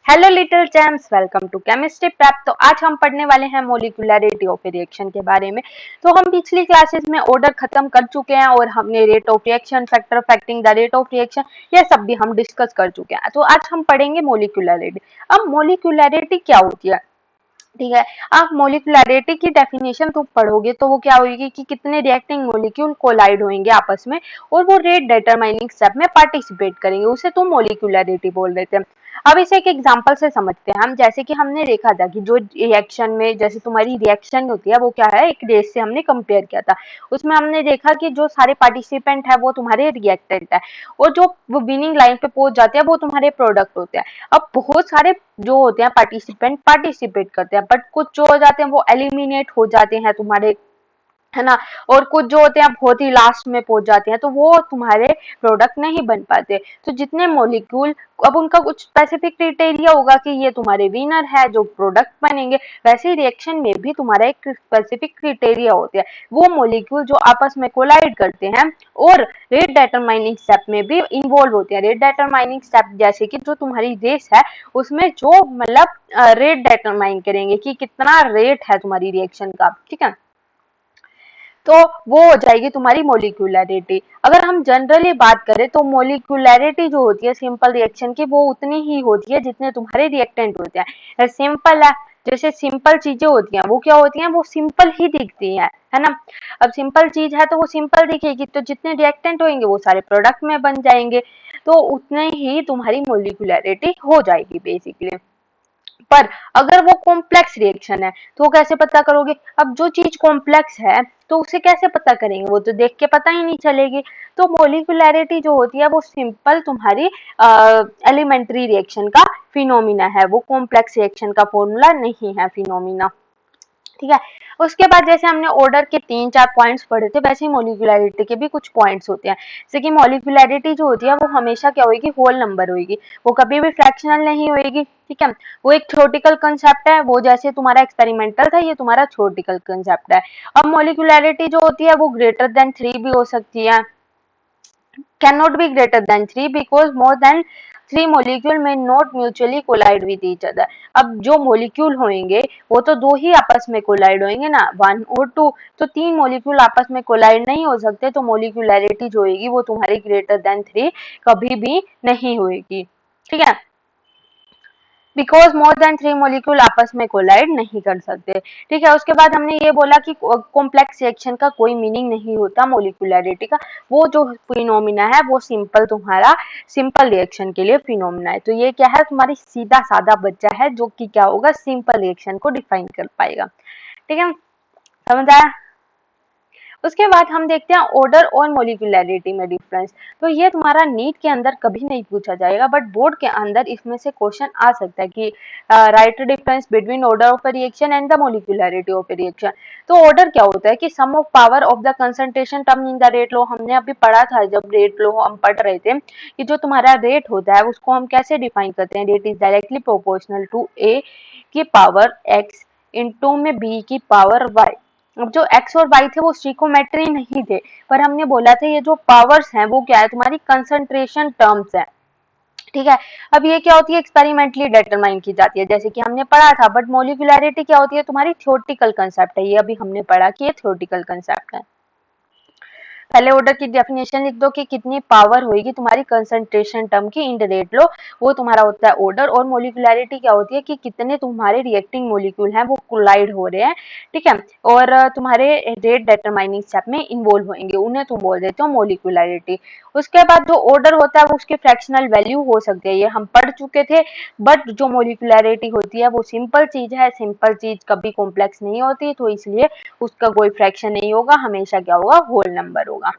Hello little champs, welcome to chemistry prep. तो आज हम पढ़ने वाले हैं मोलिकुलरिटी ऑफ रिएक्शन के बारे में। तो हम पिछली क्लासेस में ऑर्डर खत्म कर चुके हैं और हमने rate of reaction, factor affecting the rate of reaction, ये सब भी हम डिस्कस कर चुके हैं। तो आज हम पढ़ेंगे मोलिकुलरिटी। अब मोलिकुलरिटी क्या होती है, ठीक है। आप मोलिकुलरिटी की डेफिनेशन तो पढ़ोगे तो वो क्या होगी कि कितने रिएक्टिंग मोलिक्यूल कोलाइड होंगे आपस में और वो रेट डिटरमाइनिंग स्टेप में पार्टिसिपेट करेंगे, उसे तो मोलिकुलरिटी बोल देते हैं। अब इसे एक एग्जांपल से समझते हैं हम। जैसे कि हमने देखा था कि जो रिएक्शन में, जैसे तुम्हारी रिएक्शन होती है वो क्या है, एक रेस से हमने कंपेयर किया था। उसमें हमने देखा कि जो सारे पार्टिसिपेंट है वो तुम्हारे रिएक्टेंट है और जो वो विनिंग लाइन पे पहुंच जाते हैं वो तुम्हारे प्रोडक्ट होते हैं। अब बहुत सारे जो होते हैं पार्टिसिपेंट पार्टिसिपेट करते हैं, बट कुछ जो हो जाते हैं वो एलिमिनेट हो जाते हैं तुम्हारे, है ना। और कुछ जो होते हैं बहुत ही लास्ट में पहुंच जाते हैं तो वो तुम्हारे प्रोडक्ट नहीं बन पाते। तो जितने मॉलिक्यूल, अब उनका कुछ स्पेसिफिक क्राइटेरिया होगा कि ये तुम्हारे विनर है जो प्रोडक्ट बनेंगे। वैसे ही रिएक्शन में भी तुम्हारा एक स्पेसिफिक क्राइटेरिया होते हैं, वो मॉलिक्यूल जो आपस में कोलाइड करते हैं और रेट डिटरमाइनिंग स्टेप में भी इन्वॉल्व होते हैं। रेट डिटरमाइनिंग स्टेप जैसे कि जो तुम्हारी रेस है उसमें जो मतलब रेट डिटरमाइन करेंगे कि कितना रेट है तुम्हारी रिएक्शन का, ठीक है। तो वो हो जाएगी तुम्हारी मोलिकुलरिटी। अगर हम जनरली बात करें तो मोलिकुलरिटी जो होती है सिंपल रिएक्शन की, वो उतनी ही होती है जितने तुम्हारे रिएक्टेंट होते हैं। सिंपल है, जैसे सिंपल चीजें होती हैं वो क्या होती हैं, वो सिंपल ही दिखती हैं, है ना। अब सिंपल चीज है तो वो सिंपल दिखेगी, तो जितने रिएक्टेंट होंगे वो सारे प्रोडक्ट में बन जाएंगे, तो उतने ही तुम्हारी मोलिकुलरिटी हो जाएगी बेसिकली। पर अगर वो कॉम्प्लेक्स रिएक्शन है तो कैसे पता करोगे। अब जो चीज कॉम्प्लेक्स है तो उसे कैसे पता करेंगे, वो तो देख के पता ही नहीं चलेगी। तो मोलिकुलरिटी जो होती है वो सिंपल तुम्हारी एलिमेंट्री रिएक्शन का फिनोमिना है, वो कॉम्प्लेक्स रिएक्शन का फॉर्मूला नहीं है, फिनोमिना, ठीक है। उसके बाद जैसे हमने ऑर्डर के 3-4 पॉइंट्स पढ़े थे, वैसे ही मोलिकुलरिटी के भी कुछ पॉइंट्स होते हैं। जैसे कि मोलिकुलरिटी जो होती है वो हमेशा क्या होगी, होल नंबर होगी, वो कभी भी फ्रैक्शनल नहीं होगी, ठीक है। वो एक थ्योरेटिकल कंसेप्ट है, वो जैसे तुम्हारा एक्सपेरिमेंटल था, ये तुम्हारा थ्योरेटिकल कंसेप्ट है। अब मोलिकुलरिटी जो होती है वो ग्रेटर देन 3 भी हो सकती है, cannot be greater than 3 because more than 3 molecule may not mutually collide with each other। अब जो मोलिक्यूल होंगे वो तो दो ही आपस में कोलाइड होंगे ना, 1 और 2, तो 3 मोलिक्यूल आपस में कोलाइड नहीं हो सकते, तो मोलिकुलरिटी जो होगी वो तुम्हारी ग्रेटर देन 3 कभी भी नहीं होगी, ठीक है। बिकॉज मोर देन 3 मोलिक्यूल आपस में कोलाइड नहीं कर सकते, ठीक है। उसके बाद हमने ये बोला कि कॉम्प्लेक्स रिएक्शन का कोई मीनिंग नहीं होता मोलिकुलरिटी का, वो जो फिनोमिना है वो सिंपल तुम्हारा सिंपल रिएक्शन के लिए फिनोमिना है। तो ये क्या है, तुम्हारी सीधा साधा बच्चा है जो कि क्या होगा, सिंपल रिएक्शन को डिफाइन कर पाएगा, ठीक है। समझ आया। उसके बाद हम देखते हैं ऑर्डर और मोलिकुलरिटी में डिफरेंस। तो ये तुम्हारा नीट के अंदर कभी नहीं पूछा जाएगा, बट बोर्ड के अंदर इसमें से क्वेश्चन आ सकता है कि right difference between order of a reaction and the molecularity of a reaction. तो ऑर्डर क्या होता है कि sum of power of the concentration term in the rate law. हमने अभी पढ़ा था जब रेट लॉ हम पढ़ रहे थे कि जो तुम्हारा रेट होता है उसको हम कैसे डिफाइन करते हैं, rate is directly proportional to A की पावर एक्स इंटू में बी की पावर वाई। अब जो x और y थे वो स्टिकोमेट्री नहीं थे, पर हमने बोला था ये जो पावर्स हैं वो क्या है, तुम्हारी कंसंट्रेशन टर्म्स है, ठीक है। अब ये क्या होती है, एक्सपेरिमेंटली डिटरमाइन की जाती है, जैसे कि हमने पढ़ा था। बट मोलिकुलरिटी क्या होती है, तुम्हारी थ्योरेटिकल कंसेप्ट है, ये अभी हमने पढ़ा कि ये थ्योरेटिकल कंसेप्ट है। पहले ऑर्डर की डेफिनेशन लिख दो कि कितनी पावर होगी तुम्हारी कंसंट्रेशन टर्म की इन द रेट लो, वो तुम्हारा होता है ऑर्डर। और मोलिकुलरिटी क्या होती है कि कितने तुम्हारे रिएक्टिंग मोलिक्यूल हैं वो कोलाइड हो रहे हैं, ठीक है, और तुम्हारे रेट डिटरमाइनिंग स्टेप में इन्वॉल्व होंगे, उन्हें तुम बोल देते हो मोलिकुलरिटी। उसके बाद जो ऑर्डर होता है वो उसकी फ्रैक्शनल वैल्यू हो सकती है, ये हम पढ़ चुके थे। बट जो मोलिकुलरिटी होती है वो सिंपल चीज है, सिंपल चीज कभी कॉम्प्लेक्स नहीं होती, तो इसलिए उसका कोई फ्रैक्शन नहीं होगा, हमेशा क्या होगा, होल नंबर होगा।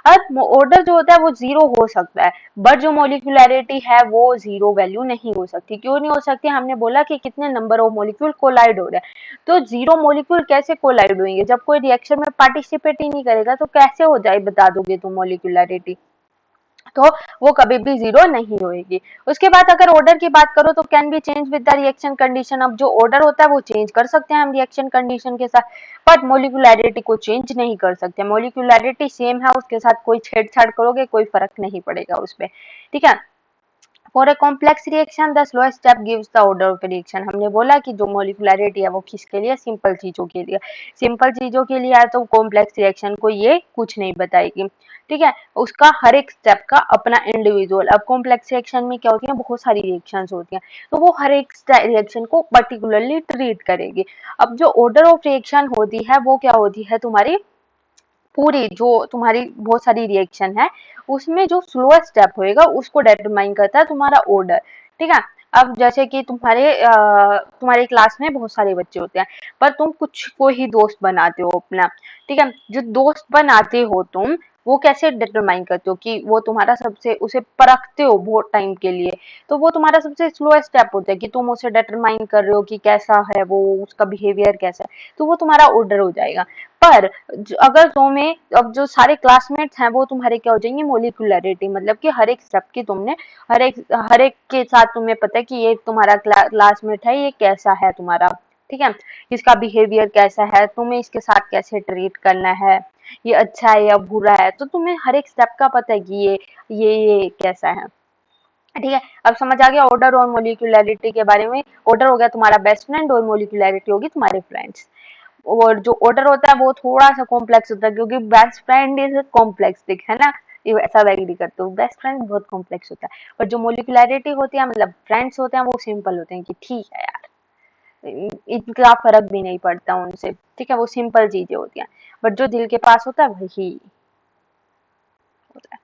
अब ऑर्डर जो होता है वो जीरो हो सकता है, बट जो मोलिकुलरिटी है वो जीरो वैल्यू नहीं हो सकती। क्यों नहीं हो सकती, हमने बोला कि कितने नंबर ऑफ मोलिक्यूल कोलाइड हो रहे हैं, तो जीरो मोलिक्यूल कैसे कोलाइड होंगे, जब कोई रिएक्शन में पार्टिसिपेट ही नहीं करेगा तो कैसे हो जाए, बता दोगे तुम मोलिकुलरिटी, तो वो कभी भी जीरो नहीं होगी। उसके बाद अगर ऑर्डर की बात करो तो can be change with the reaction condition. अब जो ऑर्डर होता है वो चेंज कर सकते हैं हम रिएक्शन कंडीशन के साथ, बट मोलिकुलरिटी को चेंज नहीं कर सकते। मोलिकुलरिटी सेम है, उसके साथ कोई छेड़छाड़ करोगे कोई फर्क नहीं पड़ेगा उस पर, ठीक है। For a complex reaction the slowest step gives the order of reaction. हमने बोला कि जो मोलिकुलरिटी है वो किसके लिए, सिंपल चीजों के लिए। सिंपल चीजों के लिए है तो कॉम्प्लेक्स रिएक्शन को ये कुछ नहीं बताएगी, ठीक है। उसका हर एक स्टेप का अपना इंडिविजुअल। अब कॉम्प्लेक्स रिएक्शन में क्या होती है, बहुत सारी रिएक्शंस होती हैं, तो वो हर एक रिएक्शन को पर्टिकुलरली ट्रीट करेगी। अब जो ऑर्डर ऑफ रिएक्शन होती है वो क्या होती है, तुम्हारी पूरी जो तुम्हारी बहुत सारी रिएक्शन है उसमें जो स्लोएस्ट स्टेप होएगा उसको डिटरमाइन करता है तुम्हारा ऑर्डर, ठीक है। अब जैसे कि तुम्हारे क्लास में बहुत सारे बच्चे होते हैं, पर तुम कुछ को ही दोस्त बनाते हो अपना, ठीक है। जो दोस्त बनाते हो तुम, वो कैसे डिटरमाइन करते हो कि वो तुम्हारा सबसे, उसे परखते हो बहुत टाइम के लिए, तो वो तुम्हारा सबसे स्लोएस्ट स्टेप होता है कि तुम उसे डिटरमाइन कर रहे हो कि कैसा है वो, उसका बिहेवियर कैसा है, तो वो तुम्हारा ऑर्डर हो जाएगा। पर अगर तुम्हें, अब जो सारे क्लासमेट्स हैं वो तुम्हारे क्या हो जाएंगे, मोलिकुलरिटी, मतलब कि हर एक स्टेप की तुमने हर एक के साथ तुम्हें पता है कि ये तुम्हारा क्लासमेट है, ये कैसा है तुम्हारा, ठीक है, इसका बिहेवियर कैसा है, तुम्हें इसके साथ कैसे ट्रीट करना है, ये अच्छा है या बुरा है, तो तुम्हें हर एक स्टेप का पता है कि ये कैसा है, ठीक है। अब समझ आ गया ऑर्डर और मोलिकुलरिटी के बारे में। ऑर्डर हो गया तुम्हारा बेस्ट फ्रेंड और मोलिकुलरिटी होगी तुम्हारे फ्रेंड्स। और जो ऑर्डर होता है वो थोड़ा सा कॉम्प्लेक्स होता है, क्योंकि बेस्ट फ्रेंड इज कॉम्प्लेक्स, ठीक है ना, ये ऐसा एग्री करते हो, बेस्ट फ्रेंड बहुत कॉम्प्लेक्स होता है। और जो मोलिकुलरिटी होती है, मतलब फ्रेंड्स होते हैं, वो सिंपल होते हैं कि ठीक है यार, इतना फर्क भी नहीं पड़ता उनसे, ठीक है, वो सिंपल चीजें होती हैं। बट जो दिल के पास होता है वही होता है,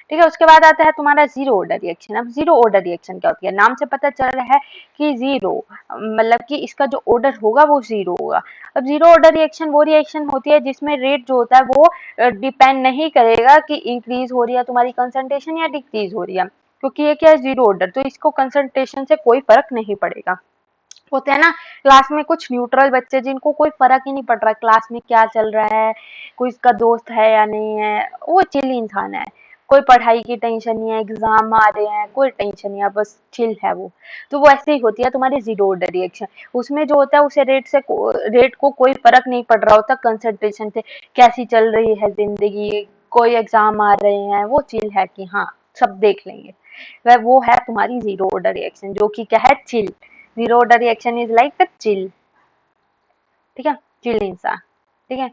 ठीक है। उसके बाद आता है तुम्हारा जीरो ऑर्डर रिएक्शन। अब जीरो ऑर्डर रिएक्शन क्या होती है, नाम से पता चल रहा है कि जीरो, मतलब कि इसका जो ऑर्डर होगा वो जीरो होगा। अब जीरो ऑर्डर रिएक्शन वो रिएक्शन होती है जिसमें रेट जो होता है वो डिपेंड नहीं करेगा कि इंक्रीज हो रही है तुम्हारी कंसंट्रेशन या डिक्रीज हो रही है, क्योंकि ये क्या है, जीरो ऑर्डर, तो इसको कंसंट्रेशन से कोई फर्क नहीं पड़ेगा। होते हैं ना क्लास में कुछ न्यूट्रल बच्चे जिनको कोई फर्क ही नहीं पड़ रहा क्लास में क्या चल रहा है, कोई इसका दोस्त है या नहीं है, वो चिल इंसान है, कोई पढ़ाई की टेंशन नहीं है, एग्जाम आ रहे हैं, कोई टेंशन नहीं है, बस चिल है वो। तो वो ऐसे ही होती है तुम्हारी जीरो ऑर्डर रिएक्शन। उसमें जो होता है उसे रेट को कोई फर्क नहीं पड़ रहा होता कंसंट्रेशन से, कैसी चल रही है जिंदगी, कोई एग्जाम आ रहे हैं, वो चिल है कि हाँ सब देख लेंगे, वह वो है तुम्हारी जीरो ऑर्डर रिएक्शन, जो कि क्या है, chill. Zero order reaction is like a chill, ठीक है, चिल इंसान, ठीक है,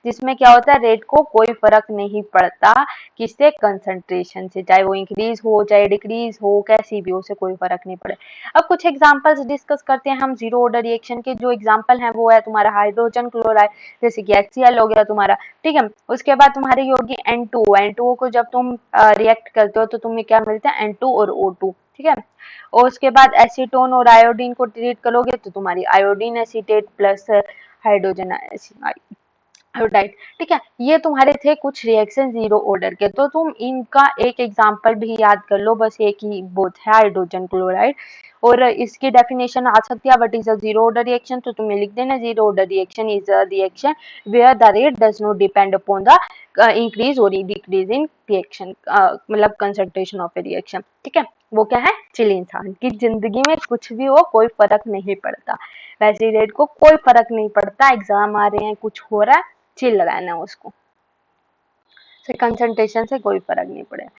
जिसमें क्या होता है, रेट को कोई फर्क नहीं पड़ता किससे, कंसंट्रेशन से, चाहे वो इंक्रीज हो चाहे डिक्रीज हो, कैसी भी हो, उसे कोई फर्क नहीं पड़े। अब कुछ एग्जांपल्स डिस्कस करते हैं हम जीरो ऑर्डर रिएक्शन के। जो एग्जांपल है वो है तुम्हारा हाइड्रोजन क्लोराइड, जैसे कि HCl हो गया तुम्हारा, ठीक है। उसके बाद तुम्हारी होगी N2O। N2O को जब तुम रिएक्ट करते हो तो तुम्हें क्या मिलता है, N2 और O2, ठीक है। और उसके बाद एसीटोन और आयोडीन को ट्रीट करोगे तो तुम्हारी iodine acetate plus hydrogen iodide, ठीक है। ये तुम्हारे थे कुछ रिएक्शन जीरो ऑर्डर के, तो तुम इनका एक एग्जांपल भी याद कर लो, बस एक ही बोथ है, हाइड्रोजन क्लोराइड। और इसकी डेफिनेशन आ सकती है, what is a zero order reaction, तो तुम्हें लिख देना, zero order reaction is a reaction where the rate does not depend upon the increase और डिक्रीज इन रिएक्शन, मतलब कंसंट्रेशन ऑफ ए रिएक्शन, ठीक है। वो क्या है, चिल इंसान की जिंदगी में कुछ भी हो कोई फर्क नहीं पड़ता, वैसे रेट को कोई फर्क नहीं पड़ता, एग्जाम आ रहे हैं, कुछ हो रहा है, चिल लगाना उसको, से कंसंट्रेशन से कोई फर्क नहीं पड़ेगा।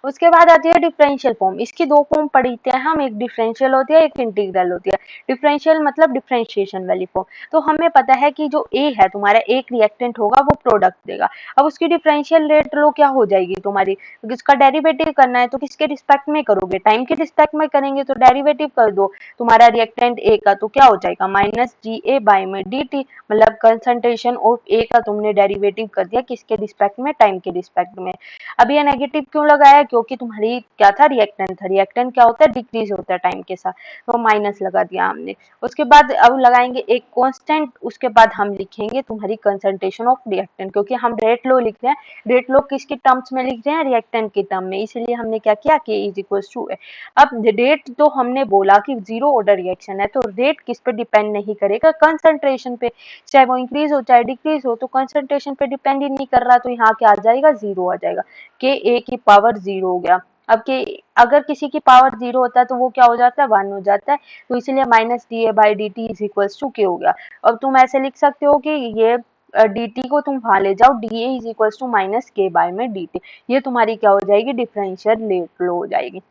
उसके बाद आती है डिफरेंशियल फॉर्म। इसकी दो फॉर्म पढ़ते हैं हम, एक डिफरेंशियल होती है, एक इंटीग्रल होती है। डिफरेंशियल मतलब डिफरेंशिएशन वाली फॉर्म। तो हमें पता है कि जो ए है तुम्हारा, एक रिएक्टेंट होगा वो प्रोडक्ट देगा। अब उसकी डिफरेंशियल रेट लो क्या हो जाएगी तुम्हारी, इसका डेरिवेटिव करना है तो किसके रिस्पेक्ट में करोगे, टाइम के रिस्पेक्ट में करेंगे, तो डेरिवेटिव कर दो तुम्हारा रिएक्टेंट ए का, तो क्या हो जाएगा, माइनस GA बाई में DT, मतलब कंसंट्रेशन ऑफ ए का तुमने डेरिवेटिव कर दिया किसके रिस्पेक्ट में, टाइम के रिस्पेक्ट में। अब ये नेगेटिव क्यों लगाया, क्योंकि तुम्हारी क्या था, रिएक्टेंट था, रिएक्टेंट क्या होता है, डिक्रीज होता है टाइम के साथ, तो माइनस लगा दिया हमने। उसके बाद अब लगाएंगे एक कांस्टेंट, उसके बाद हम लिखेंगे तुम्हारी कंसंट्रेशन ऑफ रिएक्टेंट, क्योंकि हम रेट लो लिख रहे हैं, रेट लो किसके टर्म्स में लिख रहे हैं, रिएक्टेंट के टर्म में, इसीलिए हमने क्या किया, K इज इक्वल टू ए। अब रेट तो हमने बोला कि जीरो ऑर्डर रिएक्शन है, तो रेट किस पे डिपेंड नहीं करेगा, कंसंट्रेशन पे, चाहे वो इंक्रीज हो चाहे डिक्रीज हो, तो कंसंट्रेशन पे डिपेंड ही नहीं कर रहा, तो यहाँ क्या आ जाएगा, जीरो आ जाएगा, के ए की पावर जीरो हो गया। अब के अगर किसी की पावर जीरो होता है तो वो क्या हो जाता है, 1 हो जाता है, तो इसीलिए minus DA by DT is equal to K हो गया। अब तुम ऐसे लिख सकते हो कि ये dt को तुम वहां ले जाओ, DA is equal to minus K by में DT, ये तुम्हारी क्या हो जाएगी, डिफरेंशियल रेट लो हो जाएगी,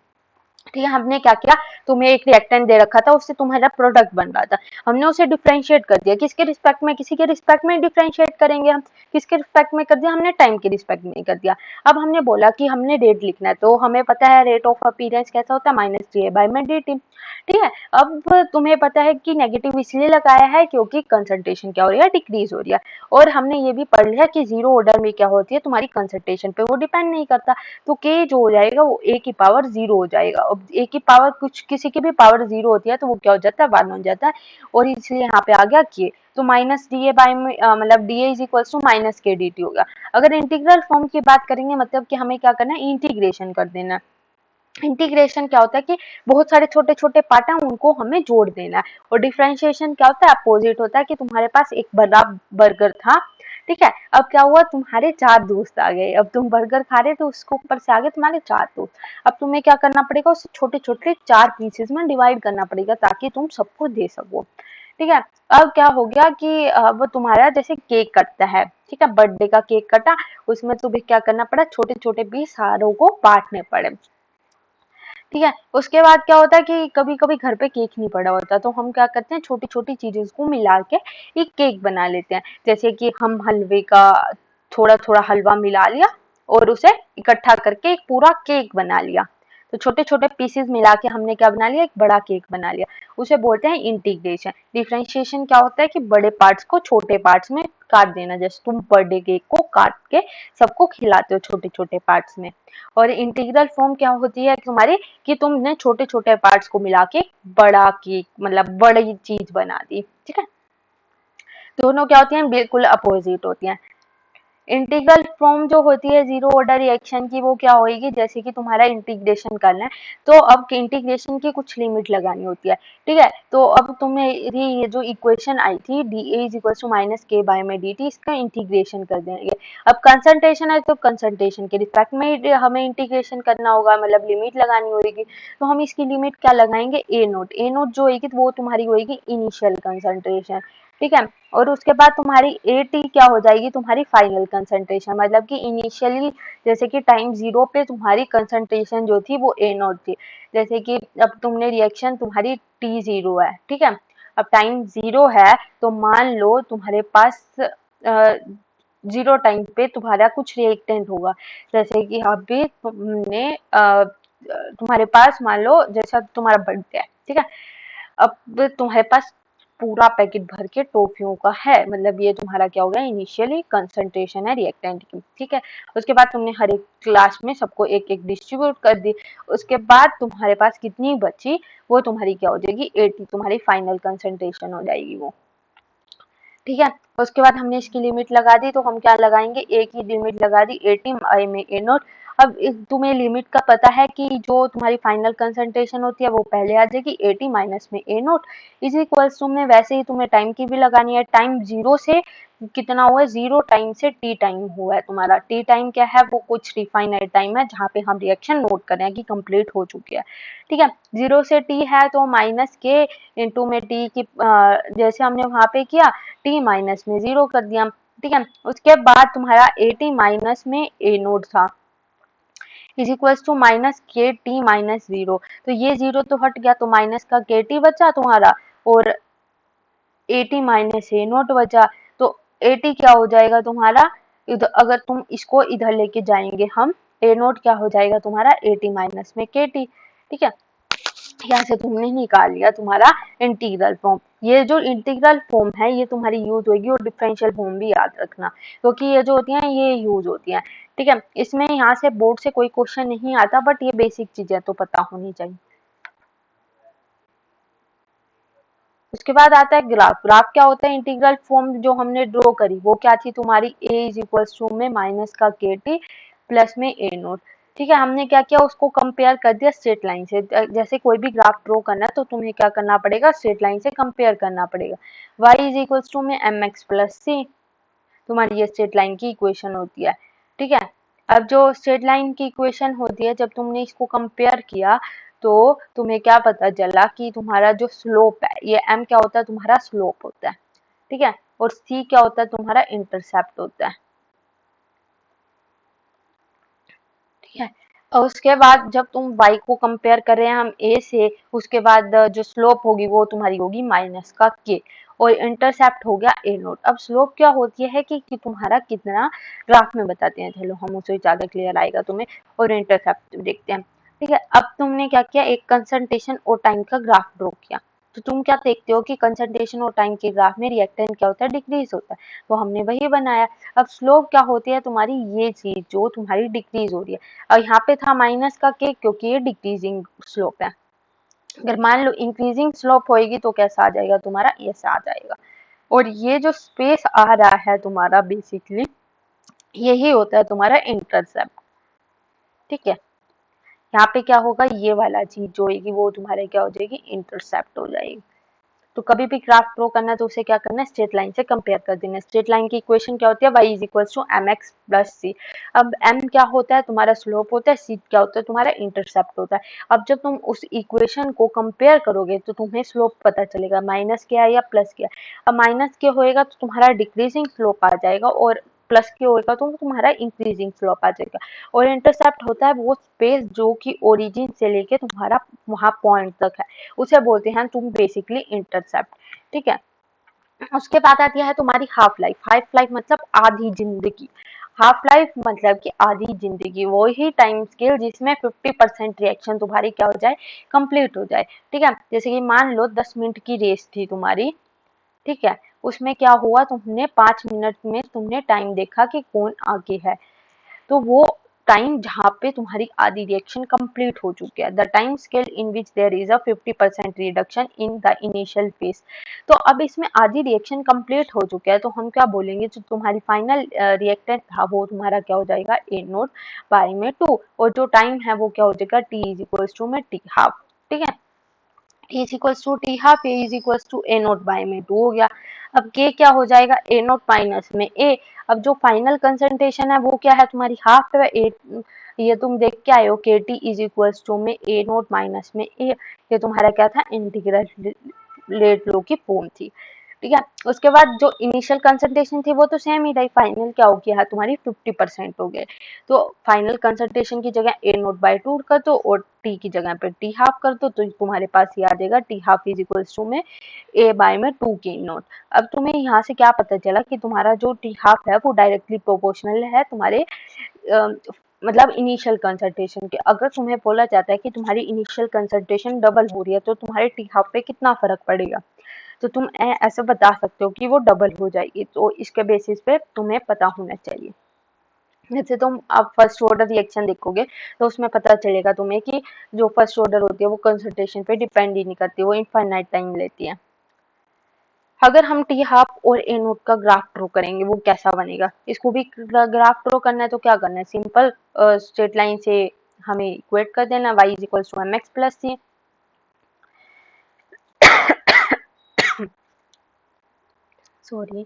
ठीक है, हमने क्या किया, तुम्हें एक रिएक्टेंट दे रखा था, उससे तुम्हारा प्रोडक्ट बन रहा था, हमने उसे डिफरेंशिएट कर दिया, किसके रिस्पेक्ट में, किसी के रिस्पेक्ट में डिफरेंशिएट करेंगे हम, किसके रिस्पेक्ट में कर दिया हमने, टाइम के रिस्पेक्ट में कर दिया। अब हमने बोला कि हमने रेट लिखना है, तो हमें पता है रेट ऑफ अपीयरेंस कैसा होता है, माइनस डी बाई में डी टी। ठीक है, अब तुम्हें पता है कि नेगेटिव इसलिए लगाया है क्योंकि कंसंट्रेशन क्या हो रही है, डिक्रीज हो रही है, और हमने ये भी पढ़ लिया कि जीरो ऑर्डर में क्या होती है, तुम्हारी कंसंट्रेशन पे वो डिपेंड नहीं करता, तो के जो हो जाएगा वो ए की पावर जीरो हो जाएगा। अब ए की पावर कुछ किसी की भी पावर जीरो होती है तो वो क्या हो जाता है, वन हो जाता है, और इसलिए यहाँ पे आ गया के, तो माइनस डी ए बाई में मतलब D A is equal to minus K D T होगा। अगर इंटीग्रल फॉर्म की बात करेंगे, मतलब कि हमें क्या करना है, इंटीग्रेशन कर देना है। इंटीग्रेशन क्या होता है कि बहुत सारे छोटे छोटे पार्ट हैं उनको हमें जोड़ देना है, और डिफरेंशिएशन क्या होता है, अपोजिट होता है, कि तुम्हारे पास एक बड़ा बर्गर था, ठीक है, अब क्या हुआ, तुम्हारे चार दोस्त आ गए, अब तुम बर्गर खा रहे तो उसके ऊपर से आ गए तुम्हारे चार दोस्त, अब तुम्हें क्या करना पड़ेगा, उसे छोटे छोटे चार पीसेस में डिवाइड करना पड़ेगा ताकि तुम सबको दे सको। ठीक है, अब क्या हो गया कि अब तुम्हारा जैसे केक कटता है, ठीक है, बर्थडे का केक कटा, उसमें तुम्हें क्या करना पड़ा, छोटे छोटे पीस सारों को बांटने पड़े। ठीक है, उसके बाद क्या होता है कि कभी कभी घर पे केक नहीं पड़ा होता, तो हम क्या करते हैं, छोटी छोटी चीजों को मिला के एक केक बना लेते हैं, जैसे कि हम हलवे का थोड़ा थोड़ा हलवा मिला लिया और उसे इकट्ठा करके एक पूरा केक बना लिया, तो छोटे छोटे पीसेस मिला के हमने क्या बना लिया, एक बड़ा केक बना लिया, उसे बोलते हैं इंटीग्रेशन। डिफरेंशिएशन क्या होता है कि बड़े पार्ट्स को छोटे पार्ट्स में काट देना, जैसे तुम बर्थडे केक को काट के सबको खिलाते हो छोटे छोटे पार्ट्स में। और इंटीग्रल फॉर्म क्या होती है तुम्हारी, कि तुमने छोटे छोटे पार्ट्स को मिला के बड़ा केक मतलब बड़ी चीज बना दी। ठीक है, दोनों क्या होती हैं, बिल्कुल अपोजिट होती हैं। इंटीग्रल फॉर्म जो होती है जीरो ऑर्डर रिएक्शन की, वो क्या होगी, जैसे कि तुम्हारा इंटीग्रेशन करना है, तो अब इंटीग्रेशन की कुछ लिमिट लगानी होती है। ठीक है, तो अब तुम्हें ये जो इक्वेशन आई थी D A is equal to minus K by में डी टी, इसका इंटीग्रेशन कर देंगे। अब कंसंट्रेशन है तो कंसंट्रेशन के रिस्पेक्ट में हमें इंटीग्रेशन करना होगा, मतलब लिमिट लगानी होगी, तो हम इसकी लिमिट क्या लगाएंगे, ए नोट, ए नोट जो होगी वो तुम्हारी होगी इनिशियल कंसंट्रेशन। ठीक है, और उसके बाद तुम्हारी ए टी क्या हो जाएगी, तुम्हारी फाइनल कंसंट्रेशन, मतलब कि इनिशियली जैसे कि टाइम जीरो पे तुम्हारी कंसंट्रेशन जो थी वो ए नॉट थी, जैसे कि अब तुमने रिएक्शन तुम्हारी टी जीरो है, ठीक है, अब टाइम जीरो है, तो मान लो तुम्हारे पास जीरो टाइम पे तुम्हारा कुछ रिएक्टेंट होगा, जैसे कि अभी तुमने तुम्हारे पास मान लो जैसा तुम्हारा बर्थडे है, ठीक है, अब तुम्हारे पास पूरा पैकेट भर के टॉफियों का है, मतलब ये तुम्हारा क्या हो गया, इनिशियली कंसंट्रेशन है रिएक्टेंट की। ठीक है, उसके बाद तुमने हर एक क्लास में सबको एक एक डिस्ट्रीब्यूट कर दी, उसके बाद तुम्हारे पास कितनी बची, वो तुम्हारी क्या हो जाएगी, 80, तुम्हारी फाइनल कंसंट्रेशन हो जाएगी वो। ठीक है, उसके बाद हमने इसकी लिमिट लगा दी, तो हम क्या लगाएंगे, ए की लिमिट लगा दी 80 आई में ए नोट। अब तुम्हें लिमिट का पता है कि जो तुम्हारी फाइनल कंसंट्रेशन होती है वो पहले आ जाएगी 80 माइनस में ए नोट इज इक्वल्स टू में, वैसे ही तुम्हें टाइम की भी लगानी है, टाइम जीरो से कितना हुआ है, जीरो टाइम से टी टाइम हुआ है तुम्हारा, टी टाइम क्या है, वो कुछ रिफाइनाइट टाइम है जहाँ पे हम रिएक्शन नोट कर रहे हैं कि कंप्लीट हो चुकी है। ठीक है, जीरो से टी है तो माइनस के इंटू में टी की जैसे हमने वहां पे किया टी माइनस में जीरो कर दिया। ठीक है, उसके बाद तुम्हारा 80 माइनस में ए नोट था इज इक्वल्स टू माइनस के टी माइनस जीरो, तो ये जीरो तो हट गया, तो माइनस का के टी बचा तुम्हारा, और 80 माइनस ए नोट बचा, तो 80 क्या हो जाएगा तुम्हारा, इधर अगर तुम इसको इधर लेके जाएंगे हम, ए नोट क्या हो जाएगा तुम्हारा 80 माइनस में के टी। ठीक है, यहाँ से तुमने निकाल लिया तुम्हारा इंटीग्रल फॉर्म। ये जो इंटीग्रल फॉर्म है ये तुम्हारी यूज होगी, और डिफरेंशियल फॉर्म भी याद रखना, क्योंकि ये जो होती हैं ये यूज होती हैं। ठीक है, इसमें यहाँ से बोर्ड से कोई क्वेश्चन नहीं आता, बट ये बेसिक चीजें तो पता होनी चाहिए। उसके बाद आता है ग्राफ। ग्राफ क्या होता है, इंटीग्रल फॉर्म जो हमने ड्रॉ करी वो क्या थी तुम्हारी, ए इज इक्वल टू में माइनस का के टी प्लस में ए नोट। ठीक है, हमने क्या किया, उसको कंपेयर कर दिया स्ट्रेट लाइन से, जैसे कोई भी ग्राफ ड्रॉ करना है तो तुम्हें क्या करना पड़ेगा, स्ट्रेट लाइन से कंपेयर करना पड़ेगा। वाई इज इक्वल टू में एम एक्स प्लस सी, तुम्हारी ये स्ट्रेट लाइन की इक्वेशन होती है। ठीक है, अब जो स्ट्रेट लाइन की इक्वेशन होती है, जब तुमने इसको कंपेयर किया तो तुम्हें क्या पता चला कि तुम्हारा जो स्लोप है, ये m क्या होता है, तुम्हारा स्लोप होता है। ठीक है, और c क्या होता है, तुम्हारा इंटरसेप्ट होता है। ठीक है, और उसके बाद जब तुम y को कंपेयर कर रहे हैं हम a से, उसके बाद जो स्लोप होगी वो तुम्हारी होगी माइनस का k, और इंटरसेप्ट हो गया a नोट। अब स्लोप क्या होती है कि तुम्हारा कितना ग्राफ में बताते हैं, चलो हम उसे ज्यादा क्लियर आएगा तुम्हें, और इंटरसेप्ट देखते हैं। ठीक है, अब तुमने क्या किया, एक कंसंट्रेशन और टाइम का ग्राफ ड्रॉ किया, तो तुम क्या देखते हो कि कंसंट्रेशन और टाइम के ग्राफ में रिएक्टेंट क्या होता है, डिक्रीज होता है, तो हमने वही बनाया। अब स्लोप क्या होती है तुम्हारी, ये चीज जो तुम्हारी डिक्रीज हो रही है। और यहाँ पे था माइनस का के, क्योंकि ये डिक्रीजिंग स्लोप है। अगर मान लो इंक्रीजिंग स्लोप होएगी तो कैसा आ जाएगा तुम्हारा, ऐसा आ जाएगा। और ये जो स्पेस आ रहा है तुम्हारा बेसिकली यही होता है तुम्हारा इंटरसेप्ट। ठीक है, यहाँ पे क्या होगा, ये वाला चीज जो होगी वो तुम्हारे क्या हो जाएगी, इंटरसेप्ट हो जाएगी। तो कभी भी ग्राफ ड्रॉ करना है तो उसे क्या करना है, स्ट्रेट लाइन से कंपेयर कर देना है। स्ट्रेट लाइन की इक्वेशन क्या होती है, y is equal to M x plus c. अब m क्या होता है तुम्हारा स्लोप होता है, c क्या होता है तुम्हारा इंटरसेप्ट होता है। अब जब तुम उस इक्वेशन को कंपेयर करोगे तो तुम्हें स्लोप पता चलेगा माइनस क्या है या प्लस क्या है। अब माइनस के होएगा तो तुम्हारा डिक्रीजिंग स्लोप आ जाएगा, और प्लस के होएगा तो तुम्हारा इंक्रीजिंग स्लोप आ जाएगा। और इंटरसेप्ट होता है वो स्पेस जो कि ओरिजिन से लेके तुम्हारा वहां पॉइंट तक है, उसे बोलते हैं तुम बेसिकली इंटरसेप्ट। ठीक है, उसके बाद आती है तुम्हारी हाफ लाइफ। हाफ लाइफ मतलब आधी जिंदगी। हाफ लाइफ मतलब कि आधी जिंदगी, वो ही टाइम स्केल जिसमें 50% रिएक्शन तुम्हारी क्या हो जाए, कंप्लीट हो जाए। ठीक है, जैसे कि मान लो 10 मिनट की रेस थी तुम्हारी, ठीक है, उसमें क्या हुआ, तुमने 5 मिनट में तुमने टाइम देखा कि कौन आगे है, तो वो टाइम जहाँ पे तुम्हारी आधी रिएक्शन कंप्लीट हो चुकी है, the time scale in which there is a 50% reduction in the initial phase. तो अब इसमें आधी रिएक्शन कंप्लीट हो चुका है, तो हम क्या बोलेंगे, जो तुम्हारी फाइनल रिएक्टेंट था वो तुम्हारा क्या हो जाएगा, ए नोट बाई में 2, और जो टाइम है वो क्या हो जाएगा, टी इज इक्वल्स टू में टी हाफ। ठीक है, T is equals to T half, A is equals to A naught by में 2 हो गया। अब के क्या हो जाएगा, ए नोट माइनस में ए। अब जो फाइनल कंसंट्रेशन है वो क्या है तुम्हारी, हाफ है ए, ये तुम देख के आए हो के टी इज इक्वल्स टू में ए नोट माइनस में ए। ये तुम्हारा क्या था, इंटीग्रल लेट लो की फॉर्म थी। ठीक है, उसके बाद जो इनिशियल कंसंट्रेशन थी वो तो सेम ही रही, फाइनल क्या हो गया है तुम्हारी 50% हो गए। तो फाइनल कंसंट्रेशन की जगह ए नोट बाई 2 कर दो, और टी की जगह पे टी हाफ कर दो, तो तुम्हारे पास ये आ जाएगा T half is equals to में ए बाय में 2 के नोट। अब तुम्हें यहाँ से क्या पता चला कि तुम्हारा जो टी हाफ है वो डायरेक्टली प्रोपोर्शनल है तुम्हारे मतलब इनिशियल कंसंट्रेशन के। अगर तुम्हें बोला जाता है कि तुम्हारी इनिशियल कंसंट्रेशन डबल हो रही है तो तुम्हारे टी हाफ पे कितना फर्क पड़ेगा, तो तुम ऐसे बता सकते हो कि वो डबल हो जाएगी। तो इसके बेसिस पे तुम्हें पता होना चाहिए। जैसे तुम अब फर्स्ट ऑर्डर रिएक्शन देखोगे तो उसमें पता चलेगा तुम्हें कि जो फर्स्ट ऑर्डर होती है वो कंसंट्रेशन पे डिपेंड ही नहीं करती, वो इनफाइनाइट टाइम लेती है। अगर हम टी हाफ और ए नोट का ग्राफ ड्रॉ करेंगे वो कैसा बनेगा, इसको भी ग्राफ ड्रॉ करना है तो क्या करना है, सिंपल स्ट्रेट लाइन से हमें इक्वेट कर देना, y is equal to M x plus C. Sorry,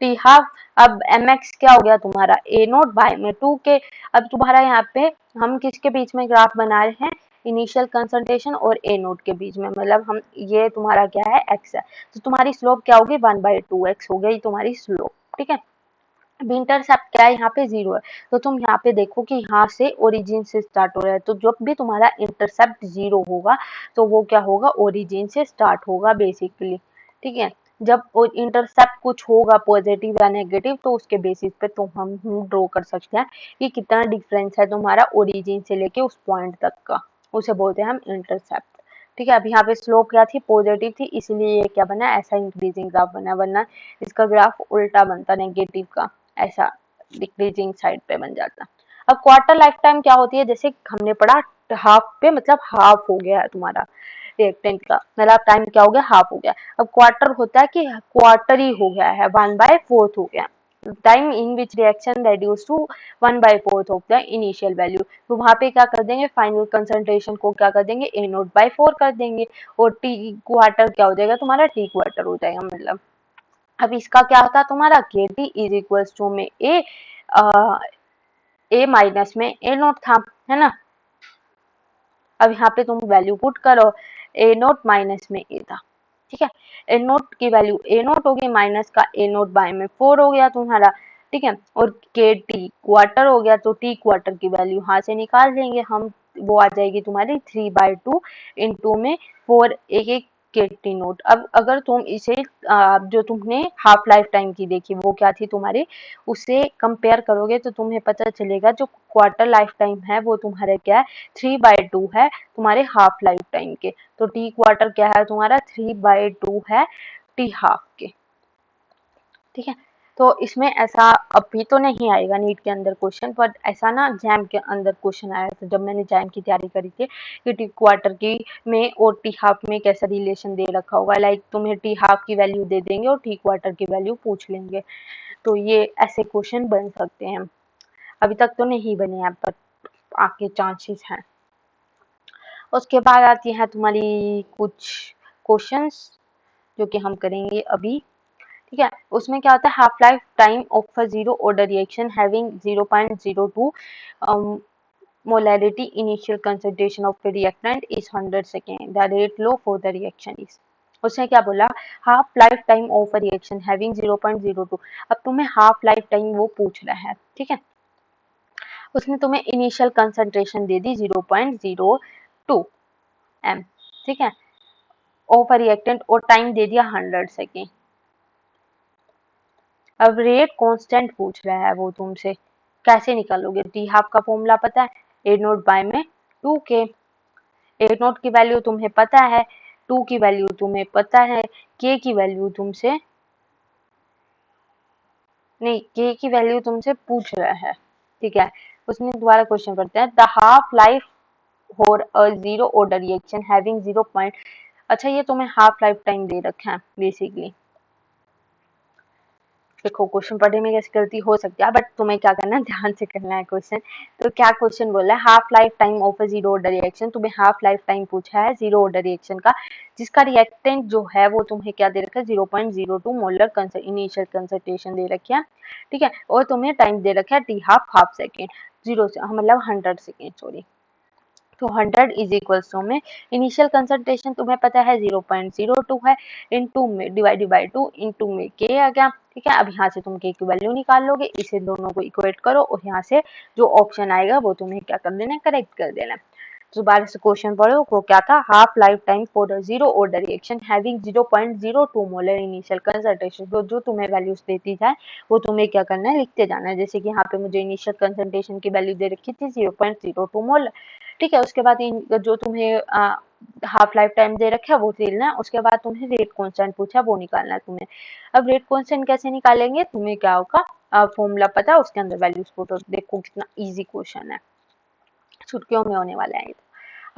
T half, अब एम एक्स क्या हो गया तुम्हारा, ए नोट बाय में 2 के। अब तुम्हारा यहाँ पे हम किसके बीच में ग्राफ बना रहे हैं, इनिशियल कंसंट्रेशन और ए नोट के बीच में, मतलब हम ये तुम्हारा क्या है, एक्स है, तो तुम्हारी स्लोप क्या होगी, 1/2x हो गई तुम्हारी स्लोप। ठीक है, अब इंटरसेप्ट क्या है, यहाँ पे 0 है, तो तुम यहाँ पे देखो कि यहाँ से ओरिजिन से स्टार्ट हो रहा है, तो जब भी तुम्हारा इंटरसेप्ट 0 होगा तो वो क्या होगा, ओरिजिन से स्टार्ट होगा बेसिकली। ठीक है, जब इंटरसेप्ट कुछ होगा पॉजिटिव या नेगेटिव तो उसके बेसिस पे तो हम ड्रॉ कर सकते हैं कि कितना डिफरेंस है तुम्हारा ओरिजिन से लेके उस पॉइंट तक का, उसे बोलते हैं हम इंटरसेप्ट। ठीक है, अब यहाँ पे स्लोप क्या थी, पॉजिटिव थी, इसलिए ये क्या बना, ऐसा इंक्रीजिंग ग्राफ बना, वरना इसका ग्राफ उल्टा बनता नेगेटिव का, ऐसा डिक्रीजिंग साइड पे बन जाता। अब क्वार्टर लाइफ टाइम क्या होती है, जैसे हमने पढ़ा हाफ पे मतलब हाफ हो गया है तुम्हारा रिएक्टेंट का, मतलब टाइम क्या हो गया, हाफ हो गया। अब क्वार्टर होता है कि क्वार्टर ही हो गया है, 1/4 हो गया, time in which reaction reduce to 1/4 of the initial value. तो वहां पे क्या कर देंगे, फाइनल कंसंट्रेशन को क्या कर देंगे, ए नोट बाई 4 कर देंगे, और टी क्वार्टर क्या हो जाएगा तुम्हारा, टी क्वार्टर हो जाएगा। मतलब अब इसका क्या होता है तुम्हारा, के टी इज इक्वल्स टू में ए माइनस में ए नोट था, है ना। अब यहाँ पे तुम वैल्यू पुट करो, ए नोट माइनस में ए था। ठीक है, ए नोट की वैल्यू ए नोट होगी, माइनस का ए नोट बाय में 4 हो गया तुम्हारा। ठीक है। और के टी क्वार्टर हो गया, तो टी क्वार्टर की वैल्यू यहाँ से निकाल देंगे हम, वो आ जाएगी तुम्हारी 3/2 इंटू में 4 एक एक के टी नोट। अब अगर तुम इसे जो तुमने हाफ लाइफ टाइम की देखी वो क्या थी तुम्हारी, उसे कंपेयर करोगे तो तुम्हें पता चलेगा जो क्वार्टर लाइफ टाइम है वो तुम्हारे क्या है 3/2 है तुम्हारे हाफ लाइफ टाइम के। तो टी क्वार्टर क्या है तुम्हारा 3/2 है टी हाफ के। ठीक है। तो इसमें ऐसा अभी तो नहीं आएगा नीट के अंदर क्वेश्चन, पर ऐसा ना जैम के अंदर क्वेश्चन आया था जब मैंने जैम की तैयारी करी थी कि टी क्वार्टर की में और टी हाफ में कैसा रिलेशन दे रखा होगा। लाइक तुम्हें टी हाफ की वैल्यू दे देंगे और टी क्वार्टर की वैल्यू पूछ लेंगे, तो ये ऐसे क्वेश्चन बन सकते हैं। अभी तक तो नहीं बने हैं पर आगे चांसेस हैं। उसके बाद आती है तुम्हारी कुछ क्वेश्चंस जो कि हम करेंगे अभी। ठीक है। उसमें क्या होता है, half life time of a zero order reaction having 0.02 molarity initial concentration of the reactant is 100 second, the rate low for the reaction is. उसने क्या बोला, half life time of a reaction having 0.02। अब तुम्हें half life time वो पूछ रहा है। ठीक है। उसने तुम्हें इनिशियल कंसंट्रेशन दे दी 0.02 एम। ठीक है। ऑफ अ रिएक्टेंट और टाइम दे दिया 100 सेकेंड। अब रेट कांस्टेंट पूछ रहा है वो तुमसे, कैसे निकालोगे। टी हाफ का फॉर्मूला पता है, ए नोट बाय में 2k। ए नोट की वैल्यू तुम्हें पता है, 2 की वैल्यू तुम्हें पता है, के की वैल्यू तुमसे नहीं, के की वैल्यू तुमसे पूछ रहा है। ठीक है। उसने दोबारा क्वेश्चन करते हैं, the half life for a zero order reaction having 0 point. अच्छा, ये तुम्हें हाफ लाइफ टाइम दे रखा है बेसिकली। देखो क्वेश्चन पढ़ने में कैसी गलती हो सकती है, बट तुम्हें क्या करना है, ध्यान से करना है क्वेश्चन। तो क्या क्वेश्चन बोला है, half life time of a zero order reaction. तुम्हें हाफ लाइफ टाइम पूछा है जीरो ऑर्डर रिएक्शन का, जिसका रिएक्टेंट जो है वो तुम्हें क्या दे रखा है 0.02 मोलर इनिशियल कंसंट्रेशन दे रखी है। ठीक है। और तुम्हें टाइम दे रखा है टी हाफ सेकेंड, जीरो से मतलब 100 सेकेंड सॉरी। तो 100 इज इक्वल्स टू में इनिशियल कंसंट्रेशन तुम्हें पता है 0.02 है, इनटू में डिवाइडेड बाय 2 इनटू में के आ गया। ठीक है। अब यहाँ से तुम के की वैल्यू निकाल लोगे, इसे दोनों को इक्वेट करो और यहाँ से जो ऑप्शन आएगा वो तुम्हें क्या कर देना है, करेक्ट कर देना है। तो दोबारा से क्वेश्चन पढ़ो, वो क्या था, half life time for a zero order reaction having 0.02 molar initial concentration. जो तुम्हें वैल्यूज देती जाए वो तुम्हें क्या करना है, लिखते जाना है। जैसे कि यहाँ पे मुझे इनिशियल कंसंट्रेशन की वैल्यू दे रखी थी 0.02 मोलर। ठीक है। उसके बाद जो तुम्हें हाफ लाइफ टाइम दे रखा है वो लेना है। उसके बाद तुम्हें रेट कांस्टेंट पूछा, वो निकालना है तुम्हें। अब रेट कांस्टेंट कैसे निकालेंगे, तुम्हें क्या होगा, फॉर्मूला पता है, उसके अंदर वैल्यूज पुट। देखो कितना इजी क्वेश्चन है, चुटकियों में होने वाला है।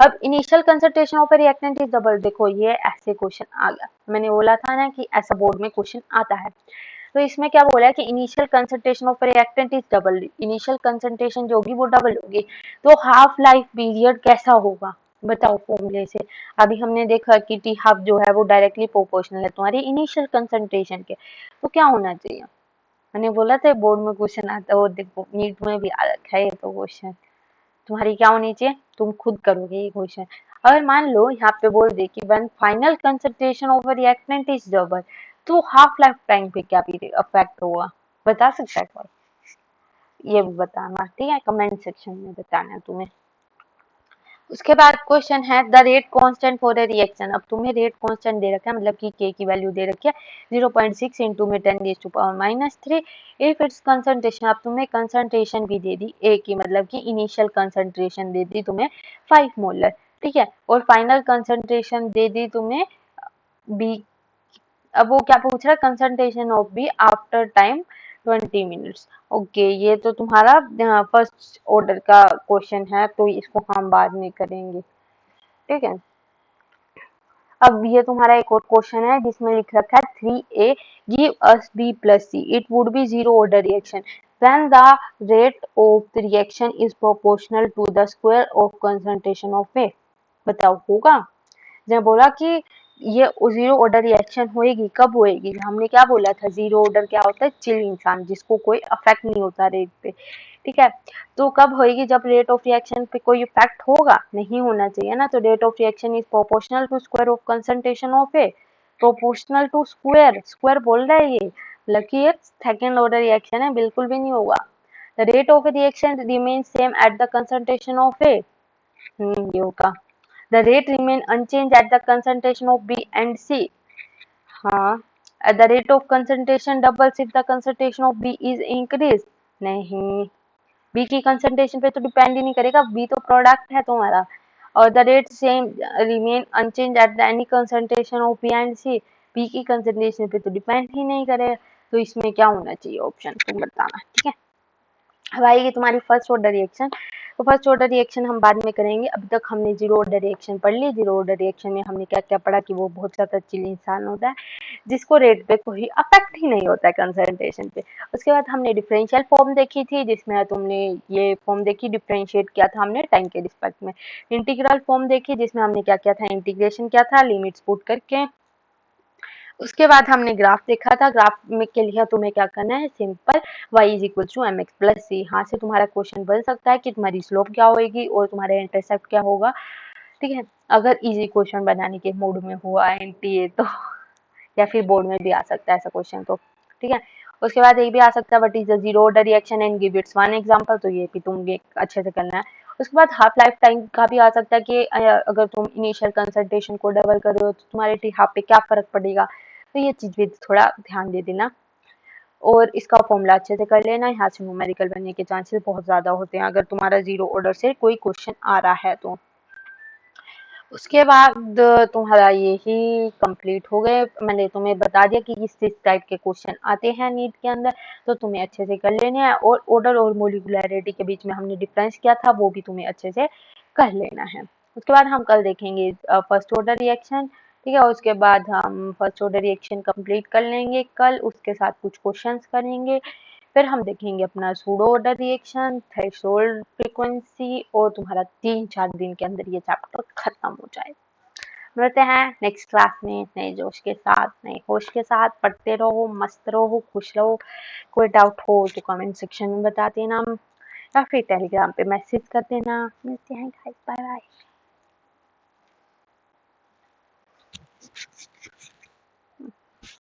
अब initial concentration of A reactant is double. देखो ये ऐसे क्वेश्चन आ गया, मैंने बोला था ना कि ऐसा बोर्ड में क्वेश्चन आता है। तो इसमें क्या बोला है कि initial concentration of reactant is double. Initial concentration जो होगी वो डबल होगी, तो हाफ लाइफ पीरियड कैसा होगा बताओ फॉर्मूले से। अभी हमने देखा कि टी हाफ जो है वो डायरेक्टली प्रोपोर्शनल है तुम्हारी इनिशियल कंसंट्रेशन के, तो क्या होना चाहिए। मैंने बोला था बोर्ड में क्वेश्चन आता है, और देखो नीट में भी आ रखा है ये तो क्वेश्चन। तुम्हारी क्या होनी चाहिए, तुम खुद करोगे ये क्वेश्चन। अगर मान लो यहाँ पे बोल दे कि when final concentration of a reactant is double, तो हाफ लाइफ टाइम पे क्या अफेक्ट होगा, बता सकता है कोई, ये भी बताना। ठीक है, कमेंट सेक्शन में बताना है तुम्हें। उसके बाद क्वेश्चन है the rate constant for a reaction. अब तुम्हें रेट कांस्टेंट दे रखा है, मतलब कि के की वैल्यू दे रखी है 0.6 इंटू में 10⁻³ इफ इट्स कंसंट्रेशन। अब तुम्हें कंसंट्रेशन भी दे दी ए की, मतलब कि इनिशियल कंसंट्रेशन दे दी तुम्हें 5 मोलर। ठीक है। और फाइनल कंसंट्रेशन दे दी तुम्हें बी। अब वो क्या पूछ रहा है, concentration of B after time 20 minutes. Okay, ये तो तुम्हारा फर्स्ट ऑर्डर का क्वेश्चन है, तो इसको हम बाद में करेंगे। ठीक है। अब ये तुम्हारा एक और क्वेश्चन है जिसमें लिख रखा है 3a give us b plus c, it would be zero order reaction when the rate of the reaction is proportional to the square of concentration of A. बताओ होगा। जब बोला कि ये जीरो ऑर्डर रिएक्शन होएगी, कब होएगी, हमने क्या बोला था, जीरो ऑर्डर क्या होता है, चिल इंसान जिसको कोई अफेक्ट नहीं होता रेट पे। ठीक है। तो कब होएगी, जब रेट ऑफ रिएक्शन पे कोई इफेक्ट होगा, नहीं होना चाहिए ना। तो rate of reaction is proportional to square of concentration of A, proportional to square, square बोल रहा है ये, लकी है, सेकेंड ऑर्डर रिएक्शन है, बिल्कुल भी नहीं होगा। The rate of reaction remain same at the concentration of A, ये होगा। The rate remain unchange at the concentration of B and C, हाँ। The rate of concentration doubles if the concentration of B is increase, नहीं। B की concentration पे तो depend ही नहीं करेगा, B तो प्रोडक्ट है तुम्हारा। और the rate same remain unchange at the any concentration of B and C, B की कंसंट्रेशन पे तो डिपेंड ही नहीं करेगा। तो इसमें क्या होना चाहिए ऑप्शन, तुम बताना, ठीक है। अब आएगी तुम्हारी फर्स्ट ऑर्डर रिएक्शन। तो फर्स्ट ऑर्डर रिएक्शन हम बाद में करेंगे, अभी तक हमने जीरो ऑर्डर रिएक्शन पढ़ ली। जीरो ऑर्डर रिएक्शन में हमने क्या क्या पढ़ा कि वो बहुत ज्यादा चिल इंसान होता है जिसको रेट पे कोई अफेक्ट ही नहीं होता है कंसंट्रेशन पे। उसके बाद हमने डिफरेंशियल फॉर्म देखी थी, जिसमें तुमने ये फॉर्म देखी, डिफरेंशिएट किया था हमने टाइम के रिस्पेक्ट में। इंटीग्रल फॉर्म देखी, जिसमें हमने क्या किया था, इंटीग्रेशन किया था लिमिट्स पुट करके। उसके बाद हमने ग्राफ देखा था, ग्राफ में के लिए तुम्हें क्या करना है, simple y is equal to M x plus c. यहाँ से तुम्हारा क्वेश्चन बन सकता है कि तुम्हारी स्लोप क्या होगी और तुम्हारा इंटरसेप्ट क्या होगा, ठीक है। अगर इजी क्वेश्चन बनाने के मूड में हुआ एनटीए तो या फिर बोर्ड में भी आ सकता है ऐसा क्वेश्चन, तो ठीक है। उसके बाद ये भी आ सकता है what is the zero order reaction and give its one example, तो ये भी तुम्हें अच्छे से करना है। उसके बाद हाफ लाइफ टाइम का भी आ सकता है कि अगर तुम इनिशियल कंसंट्रेशन को डबल कर रहे हो तो तुम्हारे हाफ पे क्या फर्क पड़ेगा, तो ये चीज भी थोड़ा ध्यान दे देना। और इसका फॉर्मूला अच्छे से कर लेना, यहाँ से न्यूमेरिकल बनने के चांसेस बहुत ज्यादा होते हैं अगर तुम्हारा जीरो ऑर्डर से कोई क्वेश्चन आ रहा है तो। उसके बाद तुम्हारा यही कंप्लीट हो गए। मैंने तुम्हें बता दिया कि किस टाइप के क्वेश्चन आते हैं नीट के अंदर, तो तुम्हें अच्छे से कर लेने हैं। और ऑर्डर और मोलिकुलरिटी के बीच में हमने डिफरेंस किया था, वो भी तुम्हें अच्छे से कर लेना है। उसके बाद हम कल देखेंगे फर्स्ट ऑर्डर रिएक्शन, ठीक है। उसके बाद हम फर्स्ट ऑर्डर रिएक्शन कंप्लीट कर लेंगे कल, उसके साथ कुछ क्वेश्चंस करेंगे। फिर हम देखेंगे अपना pseudo order reaction, threshold frequency, और तुम्हारा 3-4 दिन के अंदर ये चैप्टर खत्म हो जाए। मिलते हैं नेक्स्ट क्लास में नए जोश के साथ, नए होश के साथ। पढ़ते रहो, मस्त रहो, खुश रहो। कोई डाउट हो तो कमेंट सेक्शन में बता देना या फिर टेलीग्राम पे मैसेज कर देना। मिलते हैं गाइस, बाय बाय।